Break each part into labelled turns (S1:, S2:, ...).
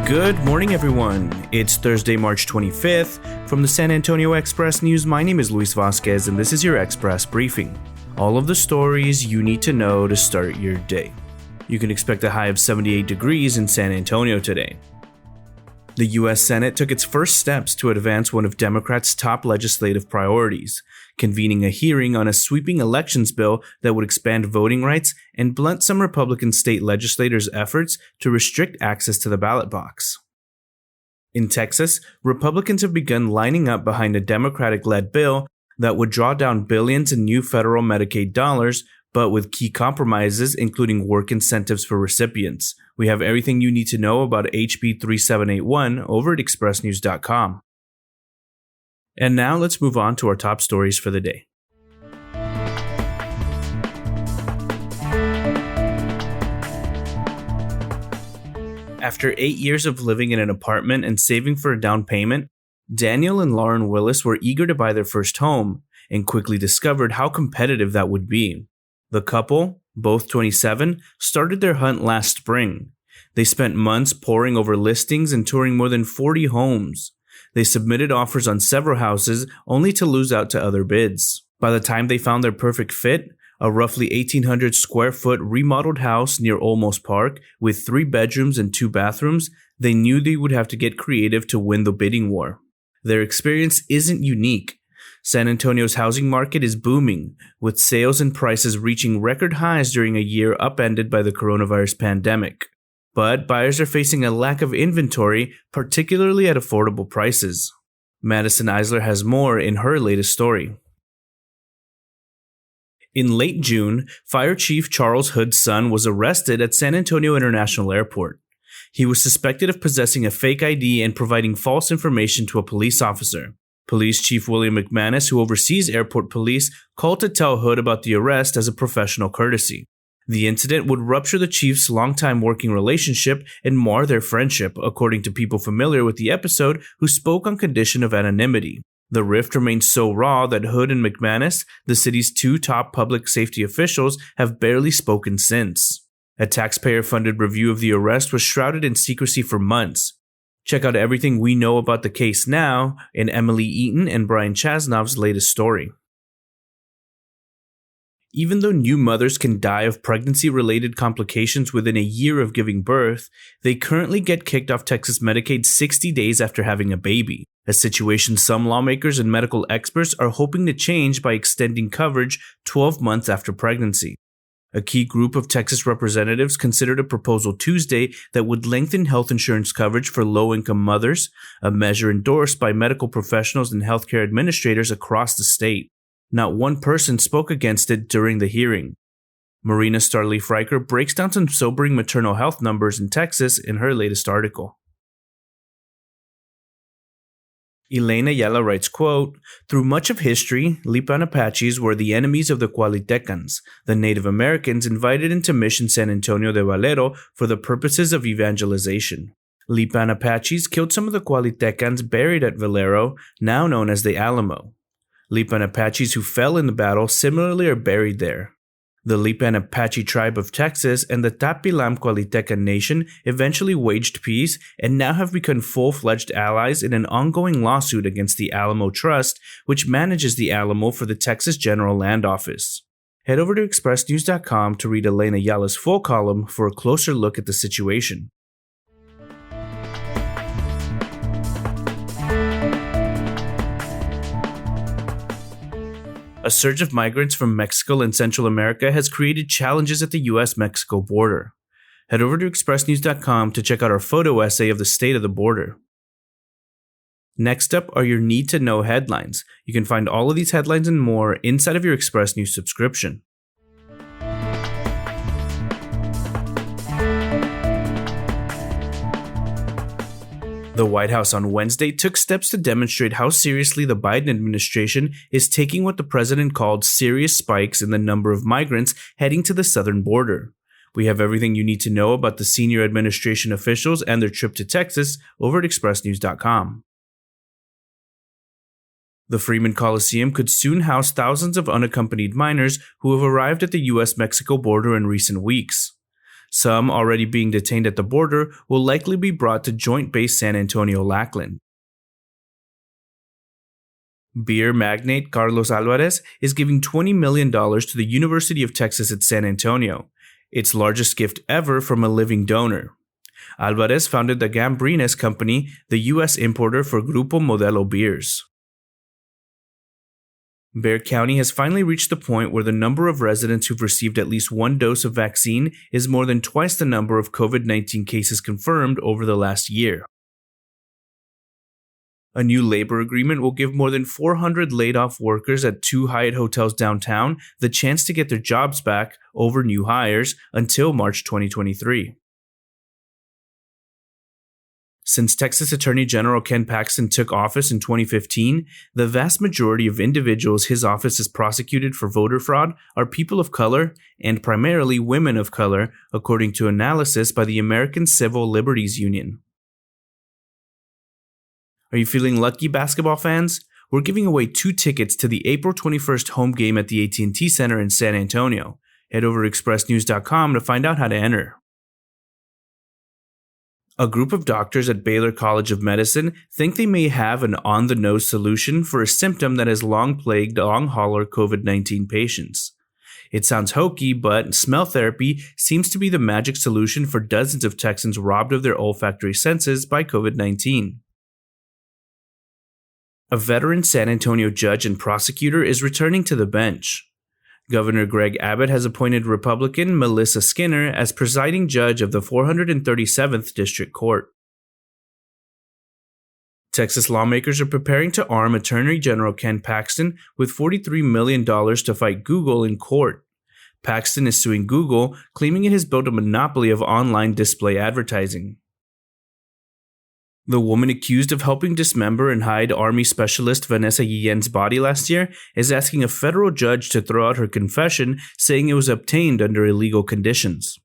S1: Good morning, everyone. It's Thursday, March 25th. From the San Antonio Express News, my name is Luis Vasquez, and this is your Express Briefing. All of the stories you need to know to start your day. You can expect a high of 78 degrees in San Antonio today. The U.S. Senate took its first steps to advance one of Democrats' top legislative priorities, convening a hearing on a sweeping elections bill that would expand voting rights and blunt some Republican state legislators' efforts to restrict access to the ballot box. In Texas, Republicans have begun lining up behind a Democratic-led bill that would draw down billions in new federal Medicaid dollars, but with key compromises including work incentives for recipients. We have everything you need to know about HB 3781 over at expressnews.com. And now let's move on to our top stories for the day. After 8 years of living in an apartment and saving for a down payment, Daniel and Lauren Willis were eager to buy their first home and quickly discovered how competitive that would be. The couple, both 27, started their hunt last spring. They spent months poring over listings and touring more than 40 homes. They submitted offers on several houses only to lose out to other bids. By the time they found their perfect fit, a roughly 1,800 square foot remodeled house near Olmos Park with 3 bedrooms and 2 bathrooms, they knew they would have to get creative to win the bidding war. Their experience isn't unique. San Antonio's housing market is booming, with sales and prices reaching record highs during a year upended by the coronavirus pandemic. But buyers are facing a lack of inventory, particularly at affordable prices. Madison Eisler has more in her latest story. In late June, Fire Chief Charles Hood's son was arrested at San Antonio International Airport. He was suspected of possessing a fake ID and providing false information to a police officer. Police Chief William McManus, who oversees airport police, called to tell Hood about the arrest as a professional courtesy. The incident would rupture the chief's longtime working relationship and mar their friendship, according to people familiar with the episode who spoke on condition of anonymity. The rift remains so raw that Hood and McManus, the city's 2 top public safety officials, have barely spoken since. A taxpayer-funded review of the arrest was shrouded in secrecy for months. Check out everything we know about the case now in Emily Eaton and Brian Chasnov's latest story. Even though new mothers can die of pregnancy-related complications within a year of giving birth, they currently get kicked off Texas Medicaid 60 days after having a baby, a situation some lawmakers and medical experts are hoping to change by extending coverage 12 months after pregnancy. A key group of Texas representatives considered a proposal Tuesday that would lengthen health insurance coverage for low-income mothers, a measure endorsed by medical professionals and healthcare administrators across the state. Not one person spoke against it during the hearing. Marina Starleaf-Riker breaks down some sobering maternal health numbers in Texas in her latest article. Elena Ayala writes, quote, "Through much of history, Lipan Apaches were the enemies of the Cualitecans, the Native Americans invited into Mission San Antonio de Valero for the purposes of evangelization. Lipan Apaches killed some of the Cualitecans buried at Valero, now known as the Alamo. Lipan Apaches who fell in the battle similarly are buried there. The Lipan Apache tribe of Texas and the Tapilam Cualitecan Nation eventually waged peace and now have become full-fledged allies in an ongoing lawsuit against the Alamo Trust, which manages the Alamo for the Texas General Land Office." Head over to expressnews.com to read Elena Ayala's full column for a closer look at the situation. A surge of migrants from Mexico and Central America has created challenges at the U.S.-Mexico border. Head over to expressnews.com to check out our photo essay of the state of the border. Next up are your need-to-know headlines. You can find all of these headlines and more inside of your Express News subscription. The White House on Wednesday took steps to demonstrate how seriously the Biden administration is taking what the president called serious spikes in the number of migrants heading to the southern border. We have everything you need to know about the senior administration officials and their trip to Texas over at expressnews.com. The Freeman Coliseum could soon house thousands of unaccompanied minors who have arrived at the U.S.-Mexico border in recent weeks. Some already being detained at the border will likely be brought to Joint Base San Antonio-Lackland. Beer magnate Carlos Alvarez is giving $20 million to the University of Texas at San Antonio, its largest gift ever from a living donor. Alvarez founded the Gambrinus Company, the U.S. importer for Grupo Modelo beers. Bexar County has finally reached the point where the number of residents who've received at least one dose of vaccine is more than twice the number of COVID-19 cases confirmed over the last year. A new labor agreement will give more than 400 laid-off workers at 2 Hyatt hotels downtown the chance to get their jobs back over new hires until March 2023. Since Texas Attorney General Ken Paxton took office in 2015, the vast majority of individuals his office has prosecuted for voter fraud are people of color and primarily women of color, according to analysis by the American Civil Liberties Union. Are you feeling lucky, basketball fans? We're giving away 2 tickets to the April 21st home game at the AT&T Center in San Antonio. Head over to expressnews.com to find out how to enter. A group of doctors at Baylor College of Medicine think they may have an on-the-nose solution for a symptom that has long plagued long-hauler COVID-19 patients. It sounds hokey, but smell therapy seems to be the magic solution for dozens of Texans robbed of their olfactory senses by COVID-19. A veteran San Antonio judge and prosecutor is returning to the bench. Governor Greg Abbott has appointed Republican Melissa Skinner as presiding judge of the 437th District Court. Texas lawmakers are preparing to arm Attorney General Ken Paxton with $43 million to fight Google in court. Paxton is suing Google, claiming it has built a monopoly of online display advertising. The woman accused of helping dismember and hide Army Specialist Vanessa Guillen's body last year is asking a federal judge to throw out her confession, saying it was obtained under illegal conditions.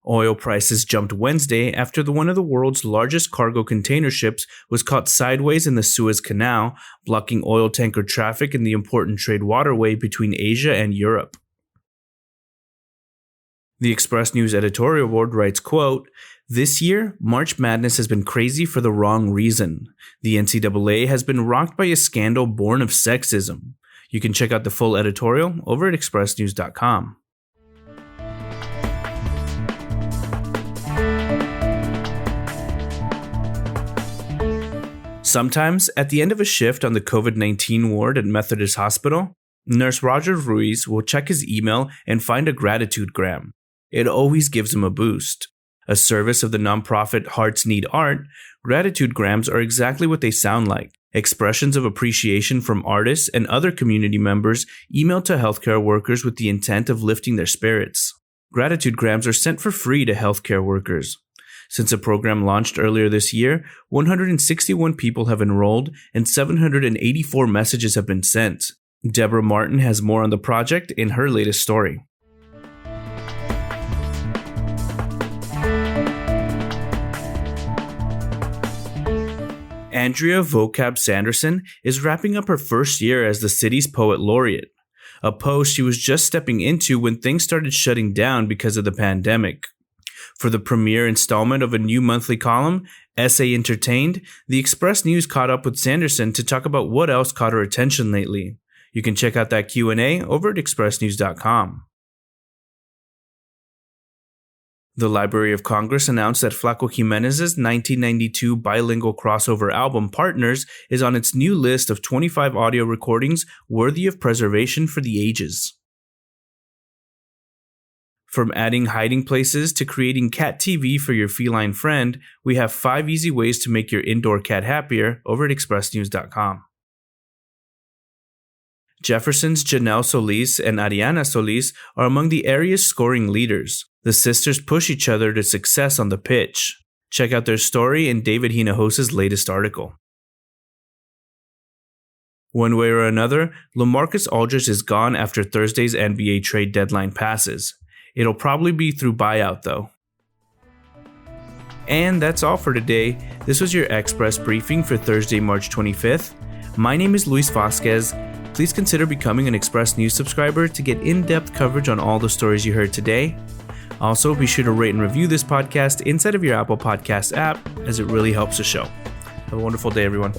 S1: Oil prices jumped Wednesday after one of the world's largest cargo container ships was caught sideways in the Suez Canal, blocking oil tanker traffic in the important trade waterway between Asia and Europe. The Express News editorial board writes, quote, "This year, March Madness has been crazy for the wrong reason. The NCAA has been rocked by a scandal born of sexism." You can check out the full editorial over at expressnews.com. Sometimes, at the end of a shift on the COVID-19 ward at Methodist Hospital, Nurse Roger Ruiz will check his email and find a gratitude-gram. It always gives him a boost. A service of the nonprofit Hearts Need Art, gratitude-grams are exactly what they sound like. Expressions of appreciation from artists and other community members emailed to healthcare workers with the intent of lifting their spirits. Gratitude-grams are sent for free to healthcare workers. Since the program launched earlier this year, 161 people have enrolled and 784 messages have been sent. Deborah Martin has more on the project in her latest story. Andrea Vocab Sanderson is wrapping up her first year as the city's poet laureate, a post she was just stepping into when things started shutting down because of the pandemic. For the premiere installment of a new monthly column, Essay Entertained, the Express News caught up with Sanderson to talk about what else caught her attention lately. You can check out that Q&A over at expressnews.com. The Library of Congress announced that Flaco Jimenez's 1992 bilingual crossover album Partners is on its new list of 25 audio recordings worthy of preservation for the ages. From adding hiding places to creating cat TV for your feline friend, we have 5 easy ways to make your indoor cat happier over at expressnews.com. Jefferson's Janelle Solis and Ariana Solis are among the area's scoring leaders. The sisters push each other to success on the pitch. Check out their story in David Hinojos' latest article. One way or another, LaMarcus Aldridge is gone after Thursday's NBA trade deadline passes. It'll probably be through buyout, though. And that's all for today. This was your Express briefing for Thursday, March 25th. My name is Luis Vasquez. Please consider becoming an Express News subscriber to get in-depth coverage on all the stories you heard today. Also, be sure to rate and review this podcast inside of your Apple Podcast app, as it really helps the show. Have a wonderful day, everyone.